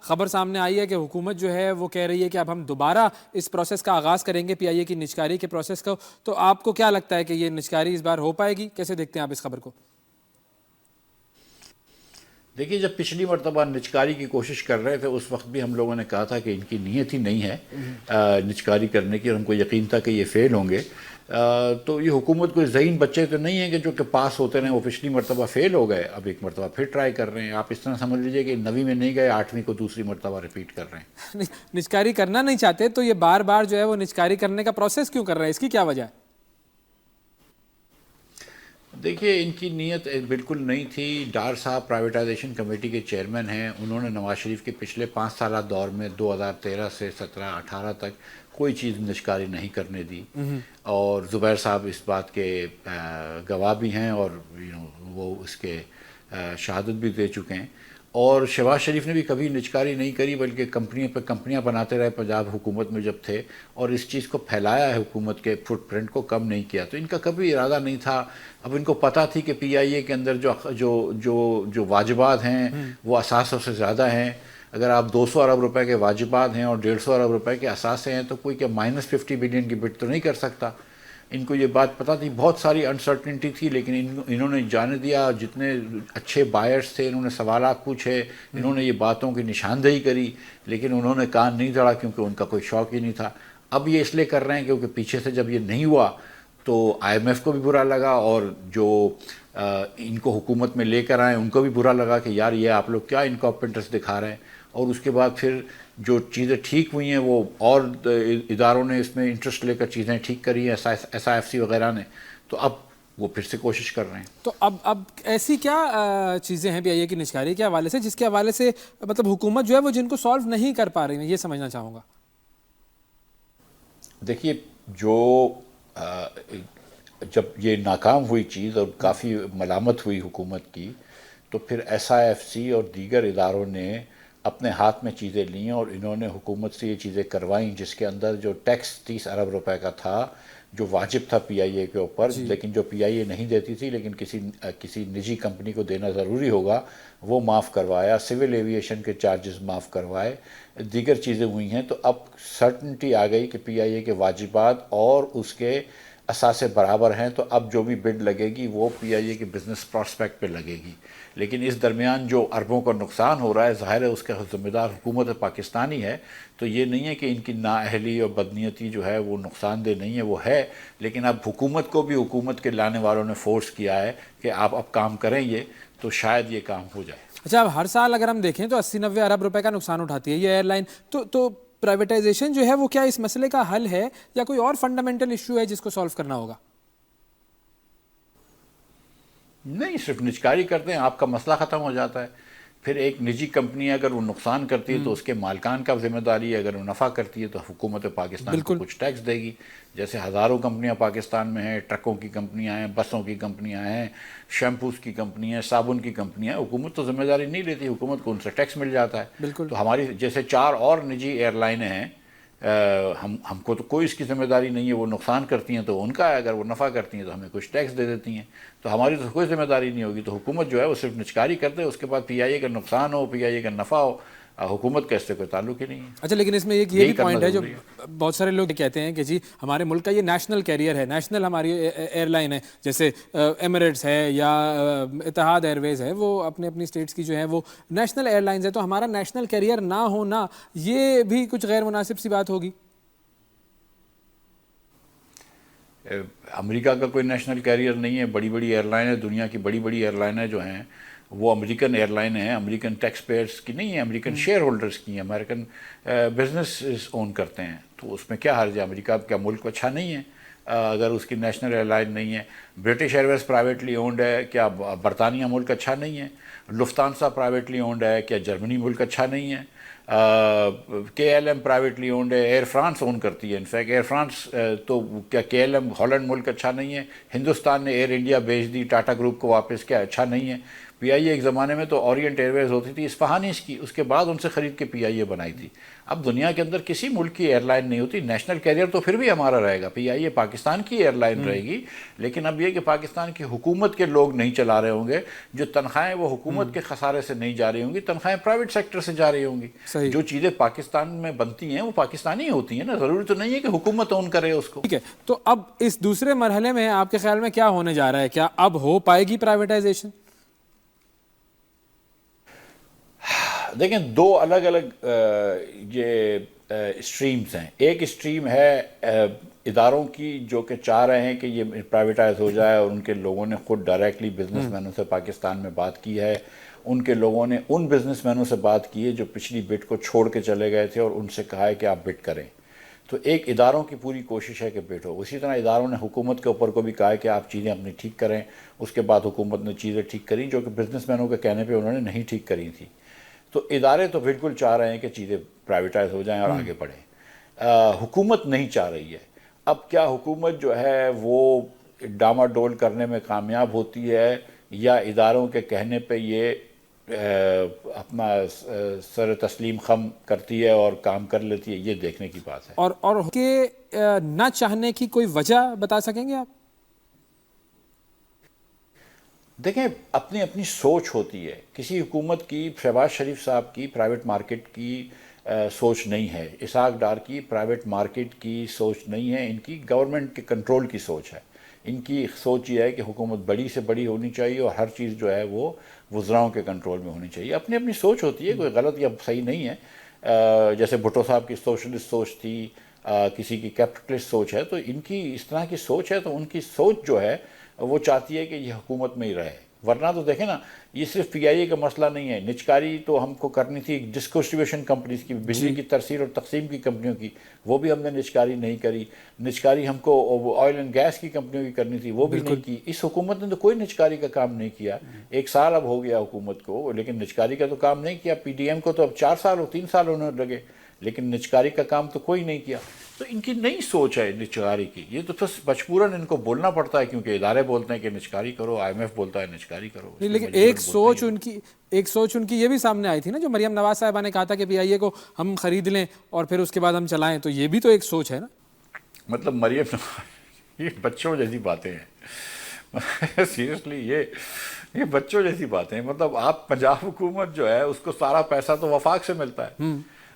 خبر سامنے آئی ہے کہ حکومت جو ہے وہ کہہ رہی ہے کہ اب ہم دوبارہ اس پروسیس کا آغاز کریں گے پی آئی اے کی نجکاری کے پروسیس کو. تو آپ کو کیا لگتا ہے کہ یہ نجکاری اس بار ہو پائے گی؟ کیسے دیکھتے ہیں آپ اس خبر کو؟ دیکھیے، جب پچھلی مرتبہ نجکاری کی کوشش کر رہے تھے اس وقت بھی ہم لوگوں نے کہا تھا کہ ان کی نیت ہی نہیں ہے نجکاری کرنے کی، اور ہم کو یقین تھا کہ یہ فیل ہوں گے. تو یہ حکومت کوئی ذہین بچے تو نہیں ہیں کہ جو کہ پاس ہوتے رہے. وہ پچھلی مرتبہ فیل ہو گئے، اب ایک مرتبہ پھر ٹرائی کر رہے ہیں. آپ اس طرح سمجھ لیجئے کہ 9ویں میں نہیں گئے، 8ویں کو دوسری مرتبہ ریپیٹ کر رہے ہیں. نجکاری کرنا نہیں چاہتے تو یہ بار بار جو ہے وہ نجکاری کرنے کا پروسیس کیوں کر رہے ہیں؟ اس کی کیا وجہ ہے؟ دیکھیے، ان کی نیت بالکل نہیں تھی. ڈار صاحب پرائیویٹائزیشن کمیٹی کے چیئرمین ہیں. انہوں نے نواز شریف کے پچھلے 5 سالہ دور میں 2013 سے 17 18 تک کوئی چیز نجکاری نہیں کرنے دی. اور زبیر صاحب اس بات کے گواہ بھی ہیں، اور وہ اس کے شہادت بھی دے چکے ہیں. اور شہباز شریف نے بھی کبھی نجکاری نہیں کری، بلکہ کمپنیوں پہ کمپنیاں بناتے رہے پنجاب حکومت میں جب تھے، اور اس چیز کو پھیلایا ہے، حکومت کے فٹ پرنٹ کو کم نہیں کیا. تو ان کا کبھی ارادہ نہیں تھا. اب ان کو پتہ تھی کہ پی آئی اے کے اندر جو واجبات ہیں وہ اثاثوں سے زیادہ ہیں. اگر آپ 200 ارب روپے کے واجبات ہیں اور 150 ارب روپے کے اثاثے ہیں تو کوئی کیا -50 بلین کی بٹ تو نہیں کر سکتا. ان کو یہ بات پتہ تھی. بہت ساری انسرٹنٹی تھی، لیکن انہوں نے جانے دیا. جتنے اچھے بائرز تھے انہوں نے سوالات پوچھے، انہوں نے یہ باتوں کی نشاندہی کری، لیکن انہوں نے کان نہیں دھڑا کیونکہ ان کا کوئی شوق ہی نہیں تھا. اب یہ اس لیے کر رہے ہیں کیونکہ پیچھے سے جب یہ نہیں ہوا تو آئی ایم ایف کو بھی برا لگا، اور جو ان کو حکومت میں لے کر آئے ان کو بھی برا لگا کہ یار یہ آپ لوگ کیا انکمپیٹنس دکھا رہے ہیں. اور اس کے بعد پھر جو چیزیں ٹھیک ہوئی ہیں وہ اور اداروں نے اس میں انٹرسٹ لے کر چیزیں ٹھیک کری ہیں، ایس آئی ایف سی وغیرہ نے. تو اب وہ پھر سے کوشش کر رہے ہیں. تو اب ایسی کیا چیزیں ہیں پی آئی اے کی نجکاری کے حوالے سے جس کے حوالے سے مطلب حکومت جو ہے وہ جن کو سالو نہیں کر پا رہی ہے؟ یہ سمجھنا چاہوں گا. دیکھیے، جب یہ ناکام ہوئی چیز اور کافی ملامت ہوئی حکومت کی، تو پھر ایس آئی ایف سی اور دیگر اداروں نے اپنے ہاتھ میں چیزیں لیں اور انہوں نے حکومت سے یہ چیزیں کروائیں، جس کے اندر جو ٹیکس 30 ارب روپے کا تھا جو واجب تھا پی آئی اے کے اوپر، لیکن جو پی آئی اے نہیں دیتی تھی لیکن کسی نجی کمپنی کو دینا ضروری ہوگا، وہ معاف کروایا. سول ایویشن کے چارجز معاف کروائے. دیگر چیزیں ہوئی ہیں. تو اب سرٹنٹی آ گئی کہ پی آئی اے کے واجبات اور اس کے اثاثے برابر ہیں. تو اب جو بھی بڈ لگے گی وہ پی آئی اے کے بزنس پراسپیکٹ پہ لگے گی. لیکن اس درمیان جو اربوں کا نقصان ہو رہا ہے، ظاہر ہے اس کا ذمہ دار حکومت پاکستانی ہے. تو یہ نہیں ہے کہ ان کی نااہلی اور بدنیتی جو ہے وہ نقصان دہ نہیں ہے، وہ ہے. لیکن اب حکومت کو بھی حکومت کے لانے والوں نے فورس کیا ہے کہ آپ اب کام کریں یہ، تو شاید یہ کام ہو جائے. اچھا، اب ہر سال اگر ہم دیکھیں تو 80-90 ارب روپے کا نقصان اٹھاتی ہے یہ ایئر لائن. تو پرائیویٹائزیشن جو ہے وہ کیا اس مسئلے کا حل ہے یا کوئی اور فنڈامنٹل ایشو ہے جس کو سالو کرنا ہوگا؟ نہیں، صرف نجکاری کرتے ہیں آپ کا مسئلہ ختم ہو جاتا ہے. پھر ایک نجی کمپنی اگر وہ نقصان کرتی ہے تو اس کے مالکان کا ذمہ داری ہے. اگر وہ نفع کرتی ہے تو حکومت پاکستان کو کچھ ٹیکس دے گی. جیسے ہزاروں کمپنیاں پاکستان میں ہیں، ٹرکوں کی کمپنیاں ہیں، بسوں کی کمپنیاں ہیں، شیمپوز کی کمپنیاں ہیں، صابن کی کمپنیاں ہیں. حکومت تو ذمہ داری نہیں لیتی، حکومت کو ان سے ٹیکس مل جاتا ہے. تو ہماری جیسے 4 اور نجی ایئر لائنیں ہیں، ہم کو تو کوئی اس کی ذمہ داری نہیں ہے. وہ نقصان کرتی ہیں تو ان کا ہے، اگر وہ نفع کرتی ہیں تو ہمیں کچھ ٹیکس دے دیتی ہیں. تو ہماری تو کوئی ذمہ داری نہیں ہوگی. تو حکومت جو ہے وہ صرف نجکاری کرتے ہیں، اس کے بعد پی آئی اے کا نقصان ہو، پی آئی اے کا نفع ہو، حکومت کا اس سے کوئی تعلق ہی نہیں ہے. اچھا، لیکن اس میں ایک یہ بھی پوائنٹ ہے جو بہت سارے لوگ کہتے ہیں کہ جی ہمارے ملک کا یہ نیشنل کیریئر ہے، نیشنل ہماری ایئر لائن ہے. جیسے ایمریٹس ہے یا اتحاد ایئر ویز ہے، وہ اپنے اپنی اسٹیٹس کی جو ہے وہ نیشنل ایئر لائنز ہے. تو ہمارا نیشنل کیریئر نہ ہونا یہ بھی کچھ غیر مناسب سی بات ہوگی؟ امریکہ کا کوئی نیشنل کیریئر نہیں ہے. بڑی بڑی ایئر لائنیں، دنیا کی بڑی بڑی ایئر لائنیں جو ہیں وہ امریکن ایئر لائنیں ہیں. امریکن ٹیکس پیئرس کی نہیں ہیں، امریکن شیئر ہولڈرز کی ہیں. امریکن بزنس اون کرتے ہیں. تو اس میں کیا حرج ہے؟ امریکہ کیا ملک اچھا نہیں ہے اگر اس کی نیشنل ایئر لائن نہیں ہے؟ برٹش ایئر ویز پرائیویٹلی اونڈ ہے، کیا برطانیہ ملک اچھا نہیں ہے؟ لفتانسا پرائیویٹلی اونڈ ہے، کیا جرمنی ملک اچھا نہیں ہے؟ کے ایل ایم پرائیویٹلی اونڈ ہے، ایئر فرانس اون کرتی ہے. انفیکٹ ایئر فرانس تو کیا کے ایل ایم ہالینڈ ملک اچھا نہیں ہے؟ ہندوستان نے ایئر انڈیا بیچ دی ٹاٹا گروپ کو واپس، کیا اچھا نہیں ہے؟ پی آئی اے ایک زمانے میں تو اورینٹ ایئر ویز ہوتی تھی اسفہانیز کی، اس کے بعد ان سے خرید کے پی آئی اے بنائی تھی. اب دنیا کے اندر کسی ملک کی ایئر لائن نہیں ہوتی. نیشنل کیریئر تو پھر بھی ہمارا رہے گا، پی آئی اے پاکستان کی ایئر لائن رہے گی، لیکن اب یہ کہ پاکستان کی حکومت کے لوگ نہیں چلا رہے ہوں گے، جو تنخواہیں وہ حکومت کے خسارے سے نہیں جا رہی ہوں گی، تنخواہیں پرائیویٹ سیکٹر سے جا رہی ہوں گی. جو چیزیں پاکستان میں بنتی ہیں وہ پاکستانی ہوتی ہیں نا، ضروری تو نہیں ہے کہ حکومت اون کرے اس کو. ٹھیک ہے، تو اب اس دوسرے مرحلے میں آپ کے خیال میں کیا ہونے جا رہا ہے؟ کیا اب ہو پائے گی پرائیویٹائزیشن؟ دیکھیں، دو الگ الگ یہ اسٹریمز ہیں. ایک اسٹریم ہے اداروں کی جو کہ چاہ رہے ہیں کہ یہ پرائیویٹائز ہو جائے، اور ان کے لوگوں نے خود ڈائریکٹلی بزنس مینوں سے پاکستان میں بات کی ہے. ان کے لوگوں نے ان بزنس مینوں سے بات کی ہے جو پچھلی بٹ کو چھوڑ کے چلے گئے تھے، اور ان سے کہا ہے کہ آپ بٹ کریں. تو ایک اداروں کی پوری کوشش ہے کہ بٹ ہو. اسی طرح اداروں نے حکومت کے اوپر کو بھی کہا ہے کہ آپ چیزیں اپنی ٹھیک کریں. اس کے بعد حکومت نے چیزیں ٹھیک کریں جو کہ بزنس مینوں کے کہنے پہ انہوں نے نہیں ٹھیک کری تھی. تو ادارے تو بالکل چاہ رہے ہیں کہ چیزیں پرائیویٹائز ہو جائیں اور آگے بڑھیں. حکومت نہیں چاہ رہی ہے. اب کیا حکومت جو ہے وہ ڈاماڈول کرنے میں کامیاب ہوتی ہے، یا اداروں کے کہنے پہ یہ اپنا سر تسلیم خم کرتی ہے اور کام کر لیتی ہے، یہ دیکھنے کی بات ہے. اور کہ نہ چاہنے کی کوئی وجہ بتا سکیں گے آپ؟ دیکھیں، اپنی اپنی سوچ ہوتی ہے. کسی حکومت کی، شہباز شریف صاحب کی پرائیویٹ مارکیٹ کی سوچ نہیں ہے، اسحاق ڈار کی پرائیویٹ مارکیٹ کی سوچ نہیں ہے، ان کی گورنمنٹ کے کنٹرول کی سوچ ہے. ان کی سوچ یہ ہے کہ حکومت بڑی سے بڑی ہونی چاہیے اور ہر چیز جو ہے وہ وزراؤں کے کنٹرول میں ہونی چاہیے. اپنی اپنی سوچ ہوتی ہے، کوئی غلط یا صحیح نہیں ہے. جیسے بھٹو صاحب کی سوشلسٹ سوچ تھی، کسی کی کیپٹلسٹ سوچ ہے، تو ان کی اس طرح کی سوچ ہے. تو ان کی سوچ جو ہے وہ چاہتی ہے کہ یہ حکومت میں ہی رہے. ورنہ تو دیکھیں نا، یہ صرف پی آئی اے کا مسئلہ نہیں ہے. نجکاری تو ہم کو کرنی تھی ڈسٹریبیوشن کمپنیز کی، بجلی کی ترسیل اور تقسیم کی کمپنیوں کی، وہ بھی ہم نے نجکاری نہیں کری. نجکاری ہم کو آئل اینڈ گیس کی کمپنیوں کی کرنی تھی، وہ بھی نہیں کی. اس حکومت نے تو کوئی نجکاری کا کام نہیں کیا. 1 سال اب ہو گیا حکومت کو، لیکن نجکاری کا تو کام نہیں کیا. پی ڈی ایم کو تو اب 4 سال 3 سال انہوں نے لگے، لیکن نجکاری کا کام تو کوئی نہیں کیا. تو ان کی نئی سوچ ہے نجکاری کی. یہ تو بس مجبوراً ان کو بولنا پڑتا ہے، کیونکہ ادارے بولتے ہیں کہ نجکاری کرو، آئی ایم ایف بولتا ہے نجکاری کرو. لیکن ایک سوچ ان کی یہ بھی سامنے آئی تھی نا، جو مریم نواز صاحبہ نے کہا تھا کہ پی آئی اے کو ہم خرید لیں اور پھر اس کے بعد ہم چلائیں. تو یہ بھی تو ایک سوچ ہے نا. مطلب مریم نواز، یہ بچوں جیسی باتیں ہیں. سیریسلی یہ بچوں جیسی باتیں ہیں. مطلب آپ پنجاب حکومت جو ہے اس کو سارا پیسہ تو وفاق سے ملتا ہے.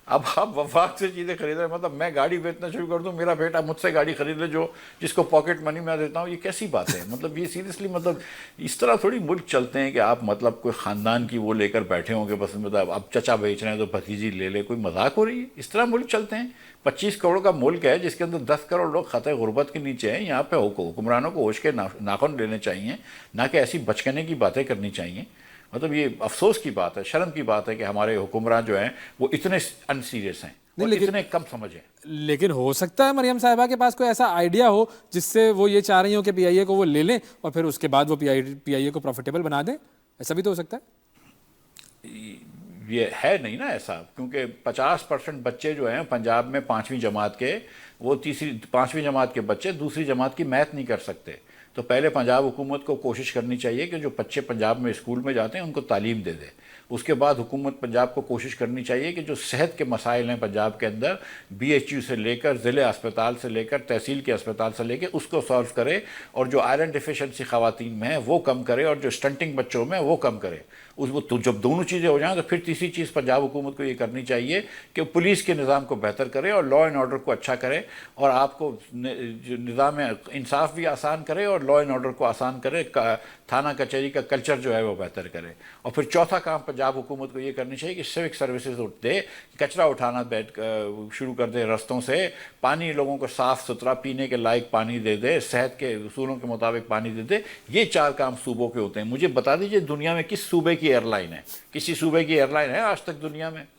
اب آپ وفاق سے چیزیں خرید رہے ہیں. مطلب میں گاڑی بیچنا شروع کر دوں، میرا بیٹا مجھ سے گاڑی خرید لے جس کو پاکٹ منی میں دیتا ہوں. یہ کیسی بات ہے؟ مطلب یہ سیریسلی، مطلب اس طرح تھوڑی ملک چلتے ہیں کہ آپ مطلب کوئی خاندان کی وہ لے کر بیٹھے ہوں گے بس. مطلب اب چچا بیچ رہے ہیں تو بھتیجی لے لے. کوئی مذاق ہو رہی ہے؟ اس طرح ملک چلتے ہیں؟ 25 کروڑ کا ملک ہے جس کے اندر 10 کروڑ لوگ خطۂ غربت کے نیچے ہیں. یہاں پہ حکمرانوں کو ہوش کے ناخن لینے چاہیے، نہ کہ ایسی بچکنے کی باتیں کرنی چاہیے. مطلب یہ افسوس کی بات ہے، شرم کی بات ہے کہ ہمارے حکمران جو ہیں وہ اتنے ان سیریس ہیں اور اتنے کم سمجھ ہیں. لیکن ہو سکتا ہے مریم صاحبہ کے پاس کوئی ایسا آئیڈیا ہو جس سے وہ یہ چاہ رہی ہوں کہ پی آئی اے کو وہ لے لیں اور پھر اس کے بعد وہ پی آئی اے کو پروفیٹیبل بنا دیں. ایسا بھی تو ہو سکتا ہے. یہ ہے نہیں نا ایسا، کیونکہ 50% بچے جو ہیں پنجاب میں 5ویں جماعت کے، وہ 5ویں جماعت کے بچے دوسری جماعت کی میتھ نہیں کر سکتے. تو پہلے پنجاب حکومت کو کوشش کرنی چاہیے کہ جو بچے پنجاب میں اسکول میں جاتے ہیں ان کو تعلیم دے دے. اس کے بعد حکومت پنجاب کو کوشش کرنی چاہیے کہ جو صحت کے مسائل ہیں پنجاب کے اندر، بی ایچ یو سے لے کر ضلع اسپتال سے لے کر تحصیل کے اسپتال سے لے کے اس کو سالو کرے، اور جو آئرن ڈیفیشنسی خواتین میں ہے وہ کم کرے، اور جو اسٹنٹنگ بچوں میں وہ کم کرے. تو جب دونوں چیزیں ہو جائیں تو پھر تیسری چیز پنجاب حکومت کو یہ کرنی چاہیے کہ پولیس کے نظام کو بہتر کرے اور لا اینڈ آرڈر کو اچھا کرے، اور آپ کو نظام انصاف بھی آسان کرے اور لا اینڈ آرڈر کو آسان کرے. تھانہ کچہری کا کلچر جو ہے وہ بہتر کرے. اور پھر چوتھا کام پنجاب حکومت کو یہ کرنی چاہیے کہ سیوک سروسز دے، کچرا اٹھانا شروع کر دے رستوں سے، پانی لوگوں کو صاف ستھرا پینے کے لائق پانی دے دے، صحت کے اصولوں کے مطابق پانی دے دے. یہ 4 کام صوبوں کے ہوتے ہیں. مجھے بتا دیجئے دنیا میں کس صوبے کی ایئر لائن ہے؟ کسی صوبے کی ایئر لائن ہے آج تک دنیا میں؟